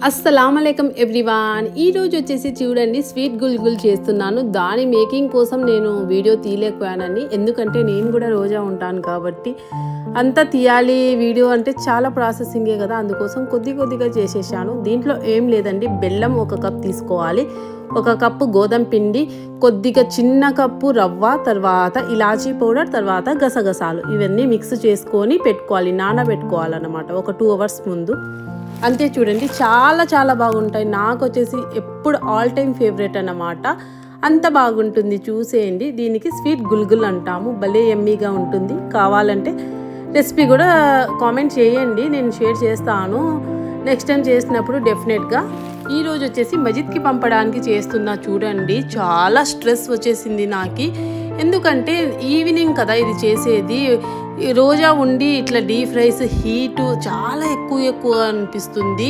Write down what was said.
అస్సలాముఅలైకుం everyone. ఈరోజు వచ్చేసి చూడండి స్వీట్ గుల్గుల్ చేస్తున్నాను. దాని మేకింగ్ కోసం నేను వీడియో తీయలేకపోయానని, ఎందుకంటే నేను కూడా రోజా ఉంటాను కాబట్టి అంతా తీయాలి వీడియో అంటే చాలా ప్రాసెసింగే కదా, అందుకోసం కొద్దిగా చేసేసాను. దీంట్లో ఏం లేదండి, బెల్లం 1 కప్ తీసుకోవాలి, 1 కప్పు గోధుమ పిండి, కొద్దిగా చిన్న కప్పు రవ్వ, తర్వాత ఇలాచీ పౌడర్, తర్వాత గసగసాలు, ఇవన్నీ మిక్స్ చేసుకొని పెట్టుకోవాలి, నానబెట్టుకోవాలన్నమాట ఒక 2 అవర్స్ ముందు. అంతే చూడండి, చాలా బాగుంటాయి. నాకు వచ్చేసి ఎప్పుడు ఆల్ టైమ్ ఫేవరెట్ అన్నమాట, అంత బాగుంటుంది. చూసేయండి, దీనికి స్వీట్ గుల్గుల్ అంటాము. భలే యమ్మీగా ఉంటుంది. కావాలంటే రెసిపీ కూడా కామెంట్ చేయండి, నేను షేర్ చేస్తాను నెక్స్ట్ టైం చేసినప్పుడు డెఫినెట్గా. ఈరోజు వచ్చేసి మజిద్కి పంపడానికి చేస్తున్నా. చూడండి, చాలా స్ట్రెస్ వచ్చేసింది నాకు, ఎందుకంటే ఈవినింగ్ కదా ఇది చేసేది. రోజా ఉండి ఇట్లా డీప్ ఫ్రైస్ హీటు చాలా ఎక్కువ అనిపిస్తుంది.